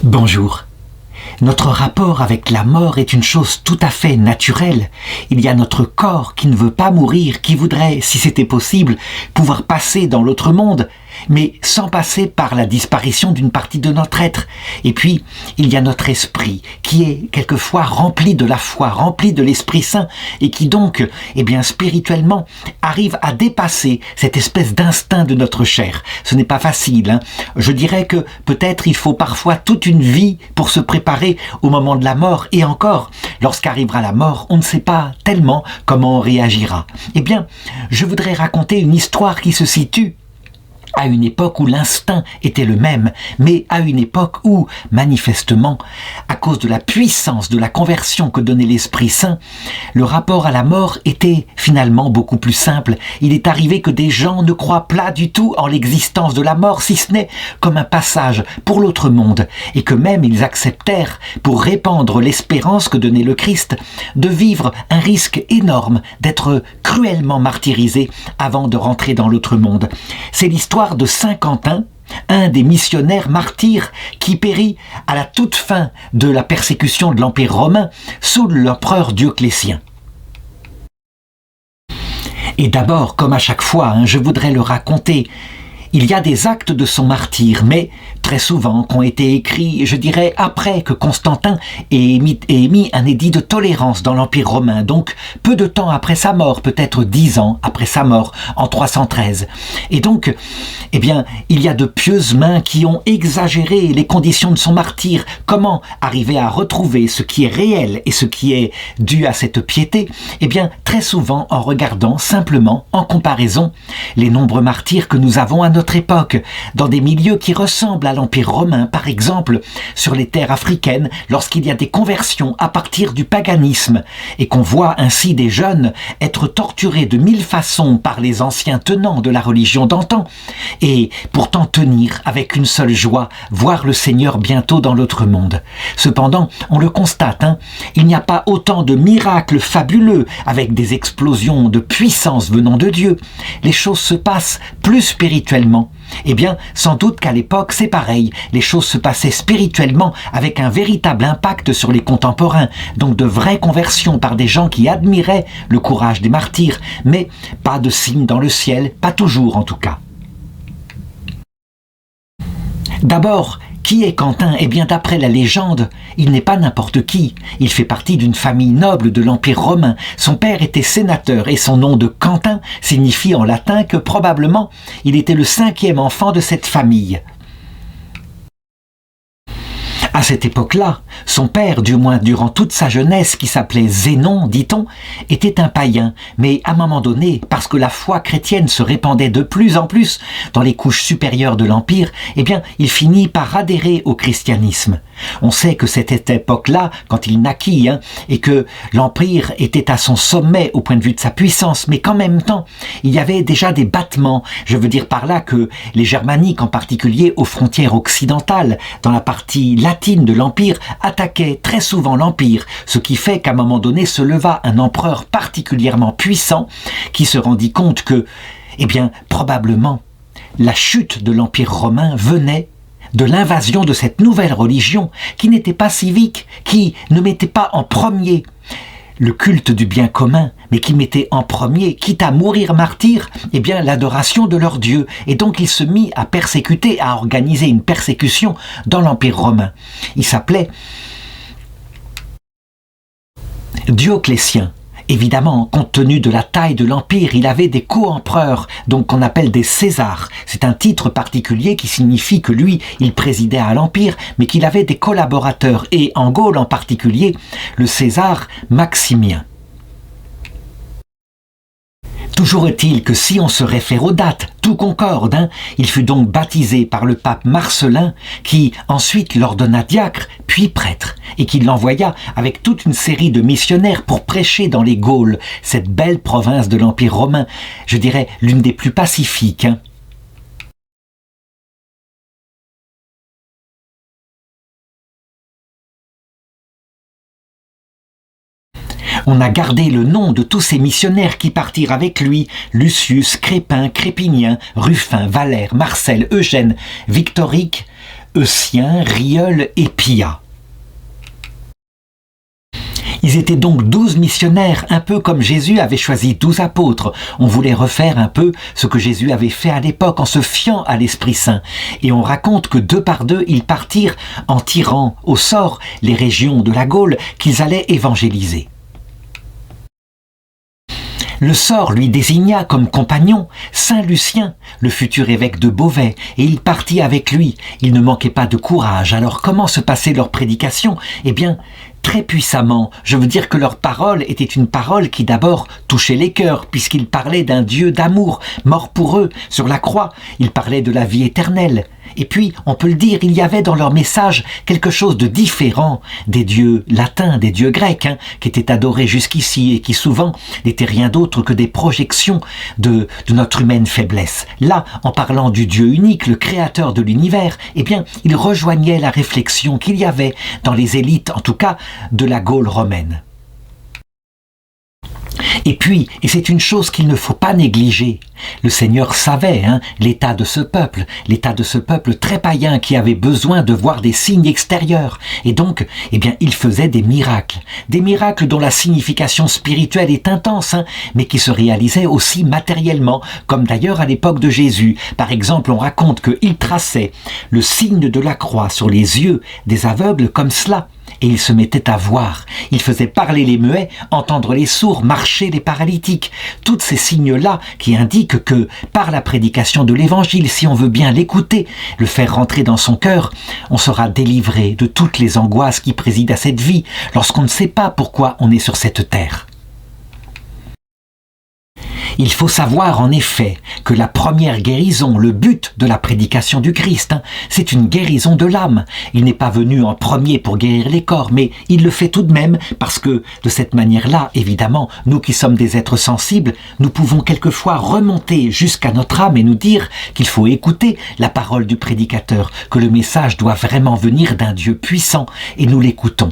Bonjour. Notre rapport avec la mort est une chose tout à fait naturelle. Il y a notre corps qui ne veut pas mourir, qui voudrait, si c'était possible, pouvoir passer dans l'autre monde, mais sans passer par la disparition d'une partie de notre être. Et puis, il y a notre esprit, qui est quelquefois rempli de la foi, rempli de l'Esprit Saint, et qui donc, spirituellement, arrive à dépasser cette espèce d'instinct de notre chair. Ce n'est pas facile, hein. Je dirais que peut-être il faut parfois toute une vie pour se préparer au moment de la mort, et encore, lorsqu'arrivera la mort, on ne sait pas tellement comment on réagira. Eh bien, je voudrais raconter une histoire qui se situe à une époque où l'instinct était le même, mais à une époque où, manifestement, à cause de la puissance de la conversion que donnait l'Esprit Saint, le rapport à la mort était finalement beaucoup plus simple. Il est arrivé que des gens ne croient pas du tout en l'existence de la mort, si ce n'est comme un passage pour l'autre monde, et que même ils acceptèrent, pour répandre l'espérance que donnait le Christ, de vivre un risque énorme d'être cruellement martyrisés avant de rentrer dans l'autre monde. C'est l'histoire de Saint Quentin, un des missionnaires martyrs qui périt à la toute fin de la persécution de l'Empire romain sous l'empereur Dioclétien. Et d'abord, comme à chaque fois, je voudrais le raconter. Il y a des actes de son martyre, mais très souvent qui ont été écrits, je dirais, après que Constantin ait émis un édit de tolérance dans l'Empire romain, donc peu de temps après sa mort, peut-être 10 ans après sa mort, en 313. Et donc, il y a de pieuses mains qui ont exagéré les conditions de son martyre. Comment arriver à retrouver ce qui est réel et ce qui est dû à cette piété? Très souvent en regardant simplement, en comparaison, les nombreux martyrs que nous avons à notre époque, dans des milieux qui ressemblent à l'Empire romain, par exemple, sur les terres africaines, lorsqu'il y a des conversions à partir du paganisme, et qu'on voit ainsi des jeunes être torturés de 1000 façons par les anciens tenants de la religion d'antan, et pourtant tenir avec une seule joie, voir le Seigneur bientôt dans l'autre monde. Cependant, on le constate, il n'y a pas autant de miracles fabuleux, avec des explosions de puissance venant de Dieu. Les choses se passent plus spirituellement. Sans doute qu'à l'époque, c'est pareil. Les choses se passaient spirituellement avec un véritable impact sur les contemporains. Donc de vraies conversions par des gens qui admiraient le courage des martyrs. Mais pas de signe dans le ciel, pas toujours en tout cas. D'abord, qui est Quentin? D'après la légende, il n'est pas n'importe qui. Il fait partie d'une famille noble de l'Empire romain. Son père était sénateur et son nom de Quentin signifie en latin que probablement il était le 5e enfant de cette famille. À cette époque-là, son père, du moins durant toute sa jeunesse, qui s'appelait Zénon, dit-on, était un païen. Mais à un moment donné, parce que la foi chrétienne se répandait de plus en plus dans les couches supérieures de l'Empire, il finit par adhérer au christianisme. On sait que c'était cette époque-là, quand il naquit, et que l'Empire était à son sommet au point de vue de sa puissance, mais qu'en même temps, il y avait déjà des battements. Je veux dire par là que les Germaniques, en particulier aux frontières occidentales, dans la partie latine de l'Empire, attaquaient très souvent l'Empire, ce qui fait qu'à un moment donné se leva un empereur particulièrement puissant qui se rendit compte que, probablement, la chute de l'Empire romain venait de l'invasion de cette nouvelle religion qui n'était pas civique, qui ne mettait pas en premier le culte du bien commun, mais qui mettait en premier, quitte à mourir martyr, l'adoration de leur Dieu. Et donc il se mit à persécuter, à organiser une persécution dans l'Empire romain. Il s'appelait Dioclétien. Évidemment, compte tenu de la taille de l'Empire, il avait des co-empereurs, donc qu'on appelle des Césars. C'est un titre particulier qui signifie que lui, il présidait à l'Empire, mais qu'il avait des collaborateurs, et en Gaule en particulier, le César Maximien. Toujours est-il que si on se réfère aux dates, tout concorde. Il fut donc baptisé par le pape Marcellin, qui ensuite l'ordonna diacre, puis prêtre, et qui l'envoya avec toute une série de missionnaires pour prêcher dans les Gaules, cette belle province de l'Empire romain, je dirais l'une des plus pacifiques. On a gardé le nom de tous ces missionnaires qui partirent avec lui, Lucius, Crépin, Crépinien, Ruffin, Valère, Marcel, Eugène, Victorique, Eutien, Rieul et Pia. Ils étaient donc 12 missionnaires, un peu comme Jésus avait choisi 12 apôtres. On voulait refaire un peu ce que Jésus avait fait à l'époque en se fiant à l'Esprit Saint. Et on raconte que 2 par 2, ils partirent en tirant au sort les régions de la Gaule qu'ils allaient évangéliser. Le sort lui désigna comme compagnon Saint Lucien, le futur évêque de Beauvais, et il partit avec lui. Il ne manquait pas de courage. Alors comment se passait leur prédication ? Eh bien, très puissamment. Je veux dire que leur parole était une parole qui d'abord touchait les cœurs, puisqu'ils parlaient d'un Dieu d'amour, mort pour eux, sur la croix. Ils parlaient de la vie éternelle. Et puis, on peut le dire, il y avait dans leur message quelque chose de différent des dieux latins, des dieux grecs, qui étaient adorés jusqu'ici et qui souvent n'étaient rien d'autre que des projections de notre humaine faiblesse. Là, en parlant du Dieu unique, le créateur de l'univers, eh bien, il rejoignait la réflexion qu'il y avait dans les élites, en tout cas, de la Gaule romaine. Et puis, et c'est une chose qu'il ne faut pas négliger, le Seigneur savait l'état de ce peuple très païen qui avait besoin de voir des signes extérieurs. Et donc, eh bien, il faisait des miracles dont la signification spirituelle est intense, mais qui se réalisaient aussi matériellement, comme d'ailleurs à l'époque de Jésus. Par exemple, on raconte qu'il traçait le signe de la croix sur les yeux des aveugles comme cela. Et il se mettait à voir. Il faisait parler les muets, entendre les sourds, marcher les paralytiques. Tous ces signes-là qui indiquent que, par la prédication de l'Évangile, si on veut bien l'écouter, le faire rentrer dans son cœur, on sera délivré de toutes les angoisses qui président à cette vie, lorsqu'on ne sait pas pourquoi on est sur cette terre. Il faut savoir en effet que la première guérison, le but de la prédication du Christ, c'est une guérison de l'âme. Il n'est pas venu en premier pour guérir les corps, mais il le fait tout de même parce que de cette manière-là, évidemment, nous qui sommes des êtres sensibles, nous pouvons quelquefois remonter jusqu'à notre âme et nous dire qu'il faut écouter la parole du prédicateur, que le message doit vraiment venir d'un Dieu puissant et nous l'écoutons.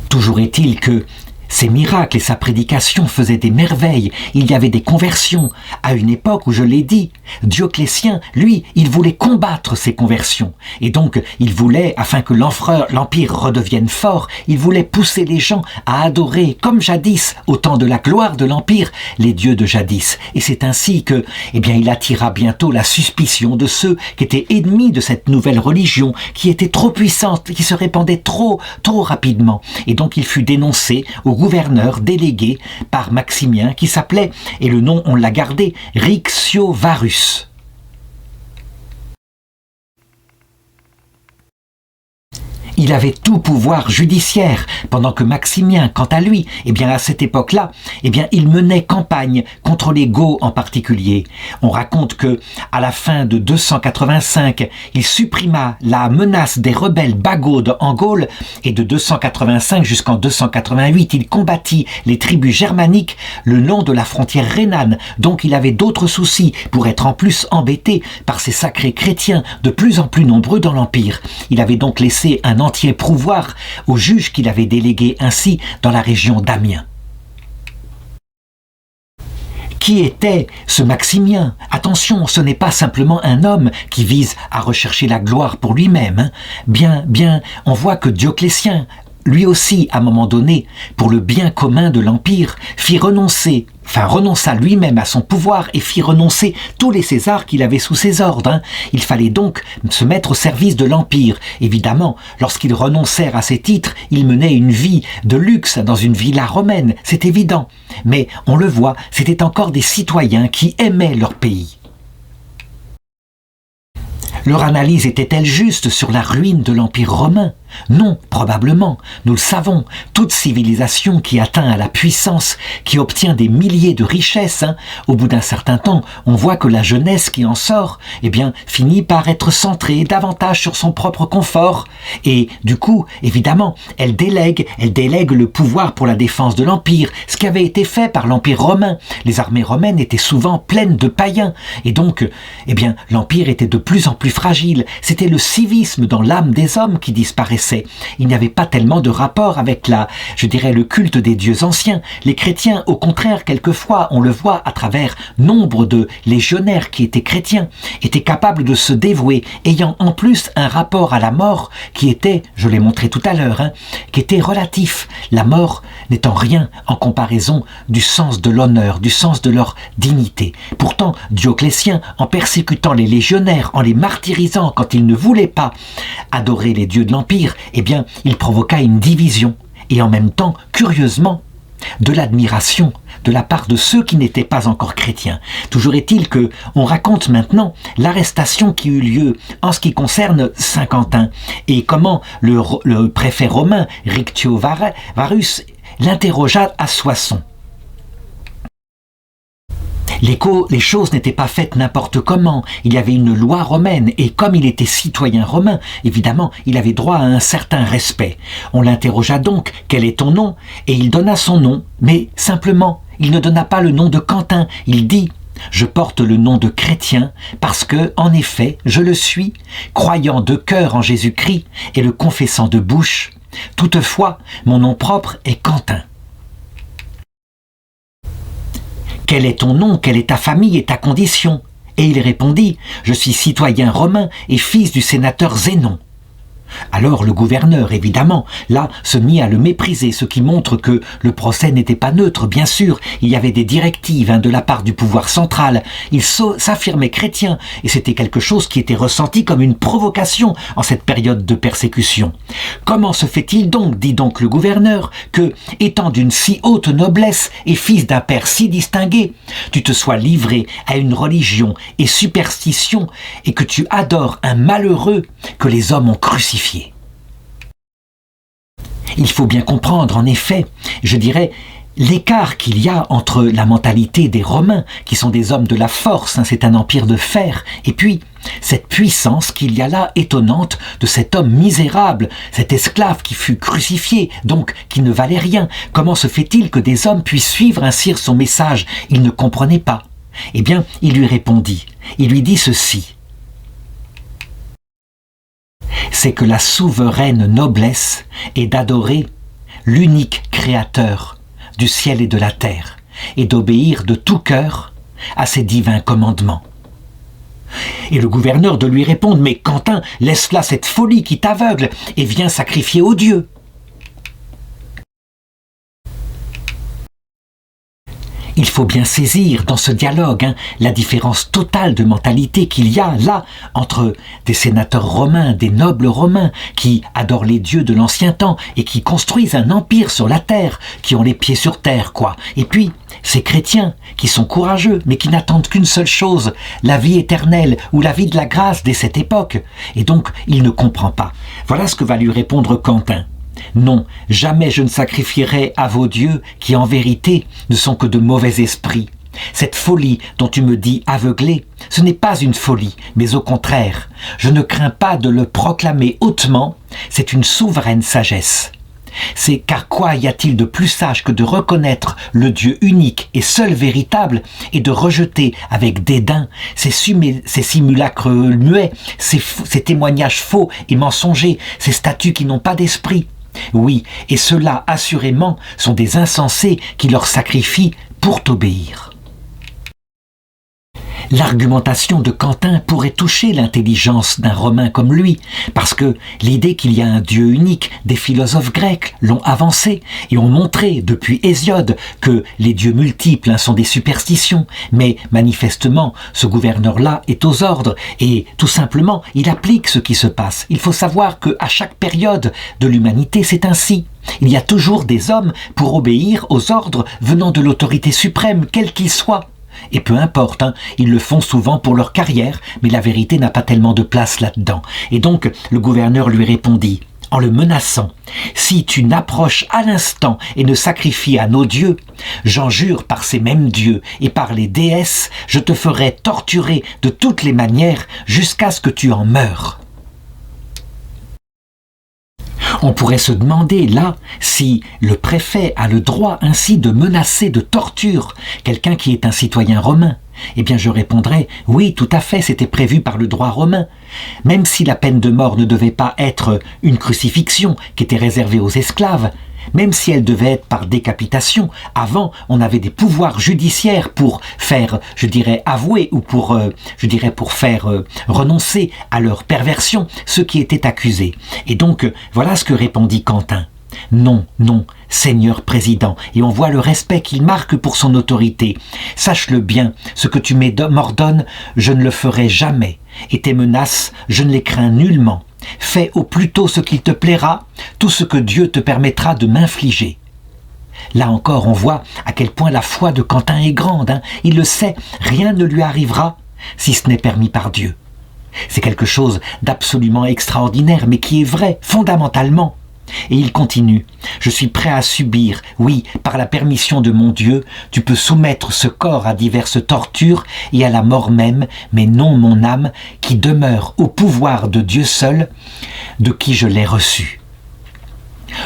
Toujours est-il que ses miracles et sa prédication faisaient des merveilles, il y avait des conversions. À une époque où, je l'ai dit, Dioclétien, lui, il voulait combattre ces conversions. Et donc, il voulait, afin que l'Empire redevienne fort, il voulait pousser les gens à adorer, comme jadis, au temps de la gloire de l'Empire, les dieux de jadis. Et c'est ainsi que, eh bien, il attira bientôt la suspicion de ceux qui étaient ennemis de cette nouvelle religion, qui était trop puissante, qui se répandait trop rapidement. Et donc, il fut dénoncé au gouverneur délégué par Maximien qui s'appelait, et le nom on l'a gardé, Rixiovarus. Il avait tout pouvoir judiciaire, pendant que Maximien, quant à lui, eh bien à cette époque-là, eh bien il menait campagne contre les Goths en particulier. On raconte que, à la fin de 285, il supprima la menace des rebelles bagaudes en Gaule, et de 285 jusqu'en 288, il combattit les tribus germaniques le long de la frontière rhénane. Donc il avait d'autres soucis pour être en plus embêté par ces sacrés chrétiens de plus en plus nombreux dans l'Empire. Il avait donc laissé un entier pouvoir aux juges qu'il avait délégués ainsi dans la région d'Amiens. Qui était ce Maximien ? Attention, ce n'est pas simplement un homme qui vise à rechercher la gloire pour lui-même. Bien, on voit que Dioclétien, lui aussi, à un moment donné, pour le bien commun de l'Empire, renonça lui-même à son pouvoir et fit renoncer tous les Césars qu'il avait sous ses ordres. Il fallait donc se mettre au service de l'Empire. Évidemment, lorsqu'ils renoncèrent à ces titres, ils menaient une vie de luxe dans une villa romaine, c'est évident. Mais on le voit, c'était encore des citoyens qui aimaient leur pays. Leur analyse était-elle juste sur la ruine de l'Empire romain ? Non, probablement. Nous le savons. Toute civilisation qui atteint à la puissance, qui obtient des milliers de richesses, au bout d'un certain temps, on voit que la jeunesse qui en sort, eh bien, finit par être centrée davantage sur son propre confort. Et du coup, évidemment, elle délègue le pouvoir pour la défense de l'Empire, ce qui avait été fait par l'Empire romain. Les armées romaines étaient souvent pleines de païens. Et donc, eh bien, l'Empire était de plus en plus fragile. C'était le civisme dans l'âme des hommes qui disparaissait intéressait. Il n'y avait pas tellement de rapport avec le culte des dieux anciens. Les chrétiens, au contraire, quelquefois, on le voit à travers nombre de légionnaires qui étaient chrétiens, étaient capables de se dévouer, ayant en plus un rapport à la mort qui était, je l'ai montré tout à l'heure, qui était relatif. La mort n'étant rien en comparaison du sens de l'honneur, du sens de leur dignité. Pourtant, Dioclétien, en persécutant les légionnaires, en les martyrisant quand ils ne voulaient pas adorer les dieux de l'Empire, eh bien, il provoqua une division. Et en même temps, curieusement, de l'admiration de la part de ceux qui n'étaient pas encore chrétiens. Toujours est-il que on raconte maintenant l'arrestation qui eut lieu en ce qui concerne Saint-Quentin et comment le préfet romain Rictio Varus l'interrogea à Soissons. Les choses n'étaient pas faites n'importe comment. Il y avait une loi romaine et comme il était citoyen romain, évidemment, il avait droit à un certain respect. On l'interrogea donc, quel est ton nom? Et il donna son nom, mais simplement, il ne donna pas le nom de Quentin. Il dit, je porte le nom de chrétien parce que, en effet, je le suis, croyant de cœur en Jésus-Christ et le confessant de bouche. Toutefois, mon nom propre est Quentin. Quel est ton nom, quelle est ta famille et ta condition? Et il répondit, je suis citoyen romain et fils du sénateur Zénon. Alors le gouverneur, évidemment, là, se mit à le mépriser, ce qui montre que le procès n'était pas neutre, bien sûr. Il y avait des directives de la part du pouvoir central. Il s'affirmait chrétien, et c'était quelque chose qui était ressenti comme une provocation en cette période de persécution. Comment se fait-il donc, dit donc le gouverneur, que, étant d'une si haute noblesse et fils d'un père si distingué, tu te sois livré à une religion et superstition, et que tu adores un malheureux que les hommes ont crucifié? Il faut bien comprendre, en effet, je dirais, l'écart qu'il y a entre la mentalité des Romains, qui sont des hommes de la force, c'est un empire de fer, et puis cette puissance qu'il y a là, étonnante, de cet homme misérable, cet esclave qui fut crucifié, donc qui ne valait rien. Comment se fait-il que des hommes puissent suivre ainsi son message? Il ne comprenait pas. Eh bien, il lui répondit, il lui dit ceci. C'est que la souveraine noblesse est d'adorer l'unique créateur du ciel et de la terre, et d'obéir de tout cœur à ses divins commandements. Et le gouverneur de lui répondre, mais Quentin, laisse là cette folie qui t'aveugle et viens sacrifier aux dieux. Il faut bien saisir dans ce dialogue la différence totale de mentalité qu'il y a là entre des sénateurs romains, des nobles romains qui adorent les dieux de l'ancien temps et qui construisent un empire sur la terre, qui ont les pieds sur terre, quoi. Et puis, ces chrétiens qui sont courageux mais qui n'attendent qu'une seule chose, la vie éternelle ou la vie de la grâce dès cette époque. Et donc, il ne comprend pas. Voilà ce que va lui répondre Quentin. Non, jamais je ne sacrifierai à vos dieux qui en vérité ne sont que de mauvais esprits. Cette folie dont tu me dis aveuglé, ce n'est pas une folie, mais au contraire, je ne crains pas de le proclamer hautement, c'est une souveraine sagesse. C'est car quoi y a-t-il de plus sage que de reconnaître le Dieu unique et seul véritable et de rejeter avec dédain ces simulacres muets, ces témoignages faux et mensongers, ces statues qui n'ont pas d'esprit. Oui, et ceux-là, assurément, sont des insensés qui leur sacrifient pour t'obéir. L'argumentation de Quentin pourrait toucher l'intelligence d'un Romain comme lui, parce que l'idée qu'il y a un Dieu unique, des philosophes grecs l'ont avancé et ont montré depuis Hésiode que les dieux multiples sont des superstitions, mais manifestement ce gouverneur-là est aux ordres et tout simplement il applique ce qui se passe. Il faut savoir qu'à chaque période de l'humanité c'est ainsi. Il y a toujours des hommes pour obéir aux ordres venant de l'autorité suprême, quel qu'il soit. Et peu importe, ils le font souvent pour leur carrière, mais la vérité n'a pas tellement de place là-dedans. Et donc, le gouverneur lui répondit, en le menaçant, « Si tu n'approches à l'instant et ne sacrifies à nos dieux, j'en jure par ces mêmes dieux et par les déesses, je te ferai torturer de toutes les manières jusqu'à ce que tu en meures. » On pourrait se demander là si le préfet a le droit ainsi de menacer de torture quelqu'un qui est un citoyen romain. Eh bien je répondrais, oui, tout à fait, c'était prévu par le droit romain. Même si la peine de mort ne devait pas être une crucifixion qui était réservée aux esclaves, même si elle devait être par décapitation, avant on avait des pouvoirs judiciaires pour faire, je dirais, avouer ou pour, pour faire renoncer à leur perversion ceux qui étaient accusés. Et donc voilà ce que répondit Quentin. Non, non, Seigneur Président, et on voit le respect qu'il marque pour son autorité. Sache-le bien, ce que tu m'ordonnes, je ne le ferai jamais, et tes menaces, je ne les crains nullement. Fais au plus tôt ce qu'il te plaira, tout ce que Dieu te permettra de m'infliger. Là encore, on voit à quel point la foi de Quentin est grande. Il le sait, rien ne lui arrivera si ce n'est permis par Dieu. C'est quelque chose d'absolument extraordinaire, mais qui est vrai, fondamentalement. Et il continue, « Je suis prêt à subir, oui, par la permission de mon Dieu, tu peux soumettre ce corps à diverses tortures et à la mort même, mais non mon âme, qui demeure au pouvoir de Dieu seul, de qui je l'ai reçu. »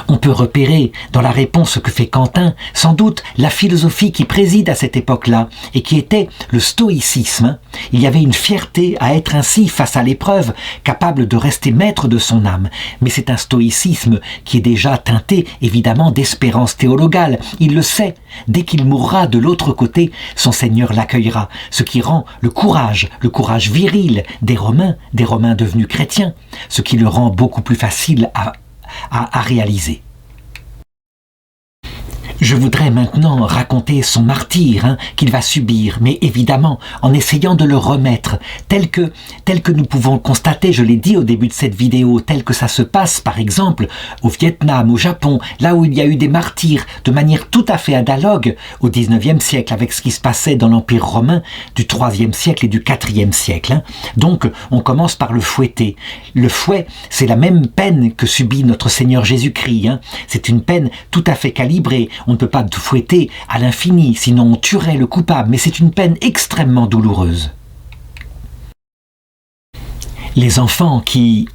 On peut repérer dans la réponse que fait Quentin sans doute la philosophie qui préside à cette époque-là et qui était le stoïcisme. Il y avait une fierté à être ainsi face à l'épreuve, capable de rester maître de son âme. Mais c'est un stoïcisme qui est déjà teinté évidemment d'espérance théologale. Il le sait, dès qu'il mourra de l'autre côté, son Seigneur l'accueillera, ce qui rend le courage viril des Romains devenus chrétiens, ce qui le rend beaucoup plus facile à réaliser. Je voudrais maintenant raconter son martyre qu'il va subir, mais évidemment en essayant de le remettre tel que nous pouvons le constater, je l'ai dit au début de cette vidéo, tel que ça se passe par exemple au Vietnam, au Japon, là où il y a eu des martyrs de manière tout à fait analogue au XIXe siècle avec ce qui se passait dans l'Empire romain du IIIe siècle et du IVe siècle. Donc on commence par le fouetter. Le fouet, c'est la même peine que subit notre Seigneur Jésus-Christ. C'est une peine tout à fait calibrée. On ne peut pas fouetter à l'infini, sinon on tuerait le coupable, mais c'est une peine extrêmement douloureuse. Les enfants qui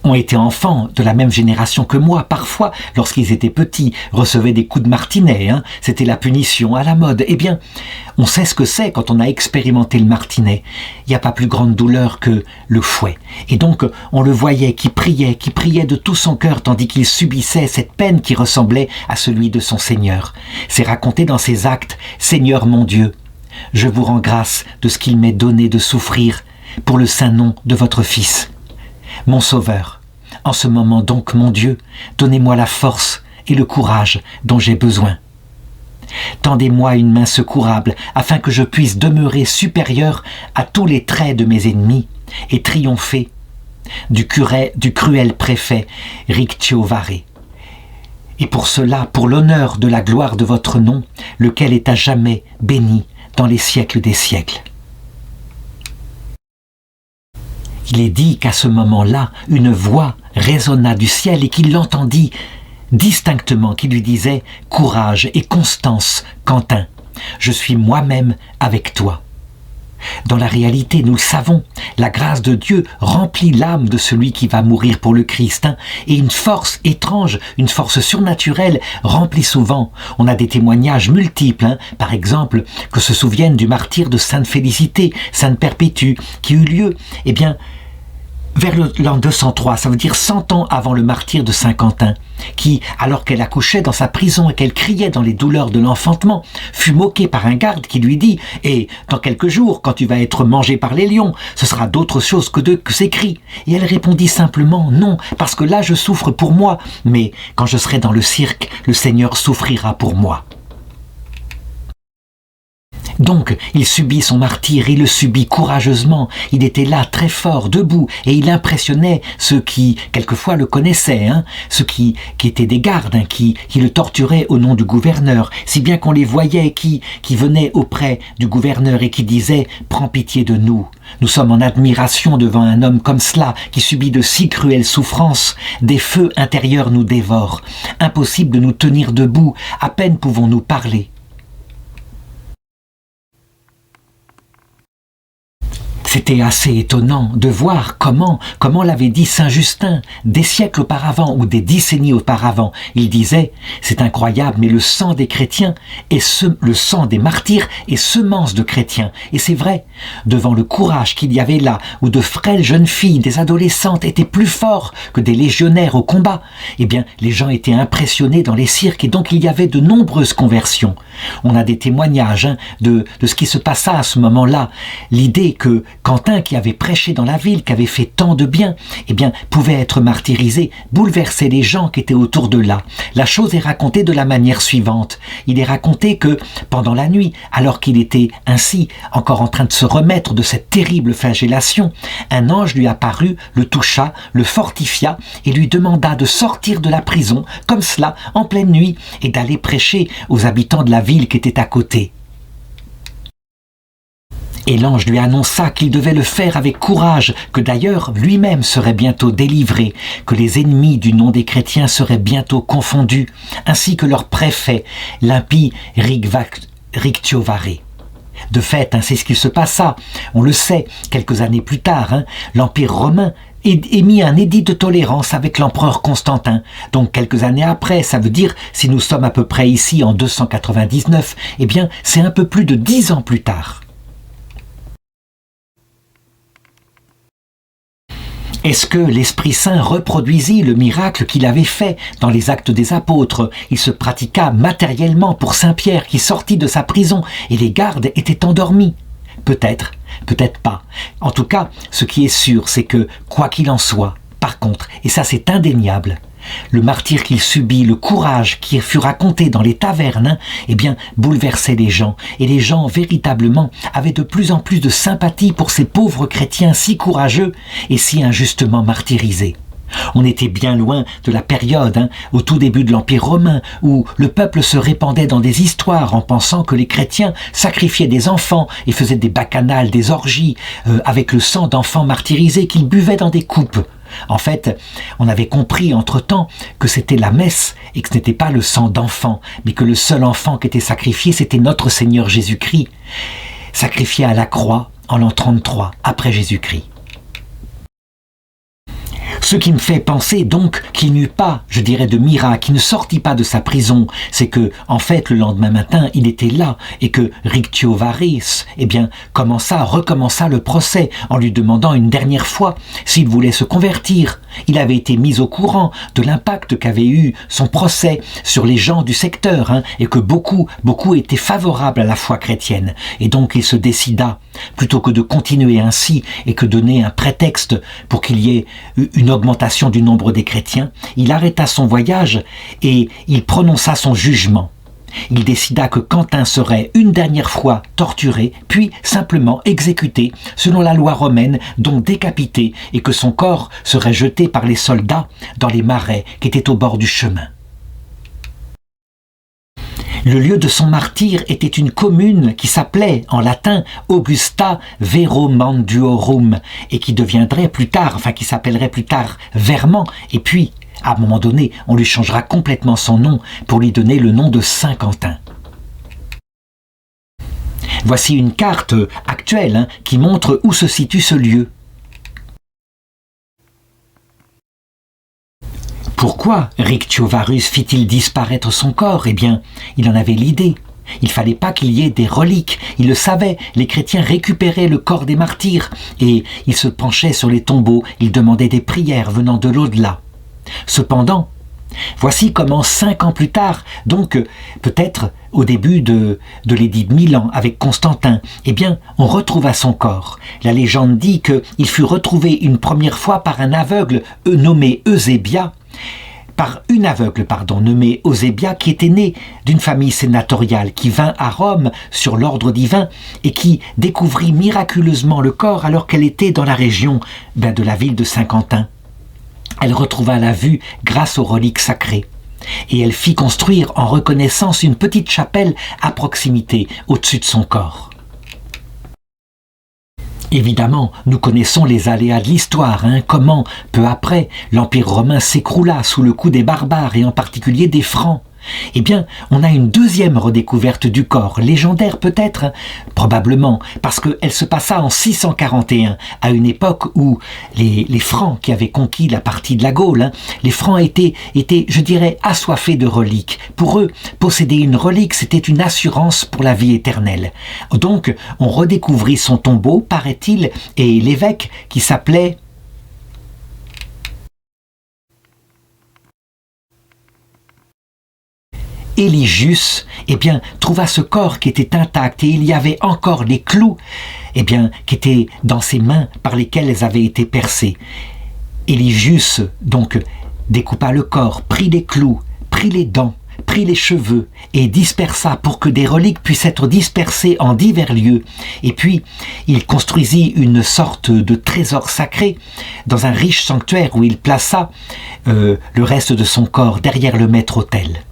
ont été enfants de la même génération que moi, parfois, lorsqu'ils étaient petits, recevaient des coups de martinet, c'était la punition à la mode. Eh bien, on sait ce que c'est quand on a expérimenté le martinet. Il n'y a pas plus grande douleur que le fouet. Et donc, on le voyait qui priait de tout son cœur, tandis qu'il subissait cette peine qui ressemblait à celui de son Seigneur. C'est raconté dans ses actes, « Seigneur mon Dieu, je vous rends grâce de ce qu'il m'est donné de souffrir pour le saint nom de votre Fils. Mon Sauveur, en ce moment donc, mon Dieu, donnez-moi la force et le courage dont j'ai besoin. Tendez-moi une main secourable afin que je puisse demeurer supérieur à tous les traits de mes ennemis et triompher du cruel préfet Ricciovare. Et pour cela, pour l'honneur de la gloire de votre nom, lequel est à jamais béni dans les siècles des siècles. » Il est dit qu'à ce moment-là, une voix résonna du ciel et qu'il l'entendit distinctement, qui lui disait « Courage et constance, Quentin, je suis moi-même avec toi. » Dans la réalité, nous le savons, la grâce de Dieu remplit l'âme de celui qui va mourir pour le Christ, et une force étrange, une force surnaturelle remplit souvent. On a des témoignages multiples, par exemple, que se souviennent du martyre de Sainte Félicité, Sainte Perpétue, qui eut lieu, vers l'an 203, ça veut dire 100 ans avant le martyre de Saint Quentin, qui, alors qu'elle accouchait dans sa prison et qu'elle criait dans les douleurs de l'enfantement, fut moquée par un garde qui lui dit « Et dans quelques jours, quand tu vas être mangé par les lions, ce sera d'autre chose que ces cris. » Et elle répondit simplement « Non, parce que là je souffre pour moi, mais quand je serai dans le cirque, le Seigneur souffrira pour moi. » Donc, il subit son martyre, il le subit courageusement, il était là très fort, debout, et il impressionnait ceux qui, quelquefois, le connaissaient, ceux qui étaient des gardes, qui le torturaient au nom du gouverneur, si bien qu'on les voyait qui venaient auprès du gouverneur et qui disaient « Prends pitié de nous, nous sommes en admiration devant un homme comme cela, qui subit de si cruelles souffrances, des feux intérieurs nous dévorent, impossible de nous tenir debout, à peine pouvons-nous parler. » C'était assez étonnant de voir comment l'avait dit saint Justin des siècles auparavant ou des décennies auparavant. Il disait, c'est incroyable, mais le sang des chrétiens le sang des martyrs est semence de chrétiens. Et c'est vrai, devant le courage qu'il y avait là, où de frêles jeunes filles, des adolescentes étaient plus forts que des légionnaires au combat, eh bien, les gens étaient impressionnés dans les cirques et donc il y avait de nombreuses conversions. On a des témoignages de ce qui se passa à ce moment-là. L'idée que Quentin, qui avait prêché dans la ville, qui avait fait tant de bien, eh bien, pouvait être martyrisé, bouleversait les gens qui étaient autour de là. La chose est racontée de la manière suivante. Il est raconté que, pendant la nuit, alors qu'il était ainsi, encore en train de se remettre de cette terrible flagellation, un ange lui apparut, le toucha, le fortifia et lui demanda de sortir de la prison, comme cela, en pleine nuit, et d'aller prêcher aux habitants de la ville qui était à côté. Et l'ange lui annonça qu'il devait le faire avec courage, que d'ailleurs lui-même serait bientôt délivré, que les ennemis du nom des chrétiens seraient bientôt confondus, ainsi que leur préfet, l'impie Ricciovare. De fait, c'est ce qui se passa. On le sait, quelques années plus tard, l'Empire romain émit un édit de tolérance avec l'empereur Constantin. Donc quelques années après, ça veut dire, si nous sommes à peu près ici en 299, eh bien c'est un peu plus de 10 ans plus tard. Est-ce que l'Esprit Saint reproduisit le miracle qu'il avait fait dans les Actes des Apôtres? Il se pratiqua matériellement pour Saint Pierre qui sortit de sa prison et les gardes étaient endormis. Peut-être, peut-être pas. En tout cas, ce qui est sûr, c'est que, quoi qu'il en soit, par contre, et ça c'est indéniable, le martyre qu'il subit, le courage qui fut raconté dans les tavernes, eh bien, bouleversait les gens. Et les gens, véritablement, avaient de plus en plus de sympathie pour ces pauvres chrétiens si courageux et si injustement martyrisés. On était bien loin de la période, au tout début de l'Empire romain, où le peuple se répandait dans des histoires en pensant que les chrétiens sacrifiaient des enfants et faisaient des bacchanales, des orgies, avec le sang d'enfants martyrisés qu'ils buvaient dans des coupes. En fait, on avait compris entre-temps que c'était la messe et que ce n'était pas le sang d'enfant, mais que le seul enfant qui était sacrifié, c'était notre Seigneur Jésus-Christ, sacrifié à la croix en l'an 33 après Jésus-Christ. Ce qui me fait penser donc qu'il n'y eut pas, je dirais, de miracle, qu'il ne sortit pas de sa prison, c'est que, en fait, le lendemain matin, il était là et que Ricciovare, eh bien, recommença le procès en lui demandant une dernière fois s'il voulait se convertir. Il avait été mis au courant de l'impact qu'avait eu son procès sur les gens du secteur, et que beaucoup étaient favorables à la foi chrétienne. Et donc il se décida, plutôt que de continuer ainsi et que donner un prétexte pour qu'il y ait une augmentation du nombre des chrétiens, il arrêta son voyage et il prononça son jugement. Il décida que Quentin serait une dernière fois torturé, puis simplement exécuté selon la loi romaine, donc décapité, et que son corps serait jeté par les soldats dans les marais qui étaient au bord du chemin. Le lieu de son martyre était une commune qui s'appelait en latin Augusta Veromandiorum et qui deviendrait plus tard, qui s'appellerait plus tard Vermand, et puis à un moment donné, on lui changera complètement son nom pour lui donner le nom de Saint Quentin. Voici une carte actuelle qui montre où se situe ce lieu. Pourquoi Rictiovarus fit-il disparaître son corps? Eh bien, il en avait l'idée. Il fallait pas qu'il y ait des reliques. Il le savait, les chrétiens récupéraient le corps des martyrs et ils se penchaient sur les tombeaux, ils demandaient des prières venant de l'au-delà. Cependant, voici comment 5 ans plus tard, donc peut-être au début de l'édit de Milan avec Constantin, eh bien, on retrouva son corps. La légende dit qu'il fut retrouvé une première fois par un aveugle nommé Eusébia, nommée Eusébia, qui était née d'une famille sénatoriale, qui vint à Rome sur l'ordre divin et qui découvrit miraculeusement le corps alors qu'elle était dans la région de la ville de Saint-Quentin. Elle retrouva la vue grâce aux reliques sacrées. Et elle fit construire en reconnaissance une petite chapelle à proximité, au-dessus de son corps. Évidemment, nous connaissons les aléas de l'histoire, comment, peu après, l'Empire romain s'écroula sous le coup des barbares et en particulier des Francs. Eh bien, on a une deuxième redécouverte du corps, légendaire peut-être, hein, probablement, parce qu'elle se passa en 641, à une époque où les Francs qui avaient conquis la partie de la Gaule, hein, les Francs étaient, je dirais, assoiffés de reliques. Pour eux, posséder une relique, c'était une assurance pour la vie éternelle. Donc, on redécouvrit son tombeau, paraît-il, et l'évêque qui s'appelait Eligius, eh bien, trouva ce corps qui était intact et il y avait encore les clous, eh bien, qui étaient dans ses mains par lesquelles elles avaient été percées. Eligius, donc, découpa le corps, prit les clous, prit les dents, prit les cheveux et dispersa pour que des reliques puissent être dispersées en divers lieux. Et puis, il construisit une sorte de trésor sacré dans un riche sanctuaire où il plaça le reste de son corps derrière le maître-autel.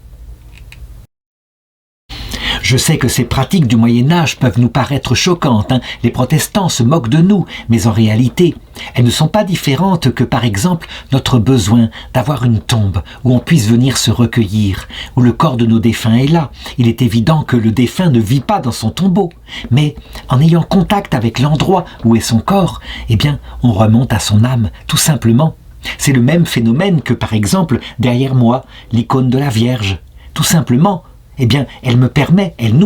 Je sais que ces pratiques du Moyen-Âge peuvent nous paraître choquantes, hein. Les protestants se moquent de nous, mais en réalité, elles ne sont pas différentes que, par exemple, notre besoin d'avoir une tombe où on puisse venir se recueillir, où le corps de nos défunts est là. Il est évident que le défunt ne vit pas dans son tombeau, mais en ayant contact avec l'endroit où est son corps, eh bien, on remonte à son âme, tout simplement. C'est le même phénomène que, par exemple, derrière moi, l'icône de la Vierge. Tout simplement, eh bien, elle nous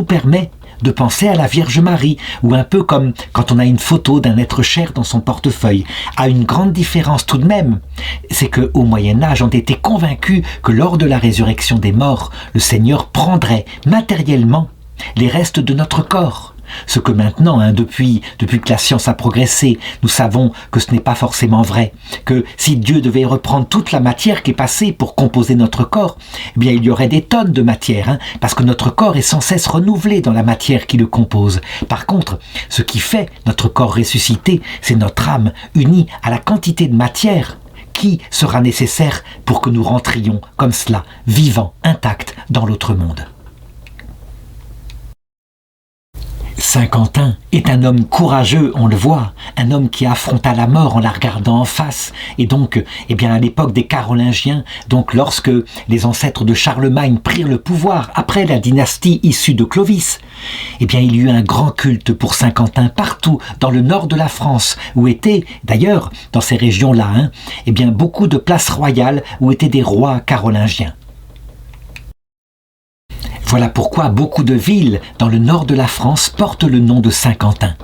permet de penser à la Vierge Marie, ou un peu comme quand on a une photo d'un être cher dans son portefeuille. À une grande différence tout de même, c'est qu'au Moyen-Âge, on était convaincus que lors de la résurrection des morts, le Seigneur prendrait matériellement les restes de notre corps. Ce que maintenant, hein, depuis que la science a progressé, nous savons que ce n'est pas forcément vrai, que si Dieu devait reprendre toute la matière qui est passée pour composer notre corps, eh bien il y aurait des tonnes de matière, hein, parce que notre corps est sans cesse renouvelé dans la matière qui le compose. Par contre, ce qui fait notre corps ressuscité, c'est notre âme unie à la quantité de matière qui sera nécessaire pour que nous rentrions comme cela, vivants, intacts, dans l'autre monde. Saint Quentin est un homme courageux, on le voit, un homme qui affronta la mort en la regardant en face. Et donc, eh bien, à l'époque des Carolingiens, donc lorsque les ancêtres de Charlemagne prirent le pouvoir après la dynastie issue de Clovis, eh bien, il y eut un grand culte pour Saint Quentin partout dans le nord de la France, où étaient, d'ailleurs, dans ces régions-là, hein, eh bien, beaucoup de places royales où étaient des rois carolingiens. Voilà pourquoi beaucoup de villes dans le nord de la France portent le nom de Saint Quentin.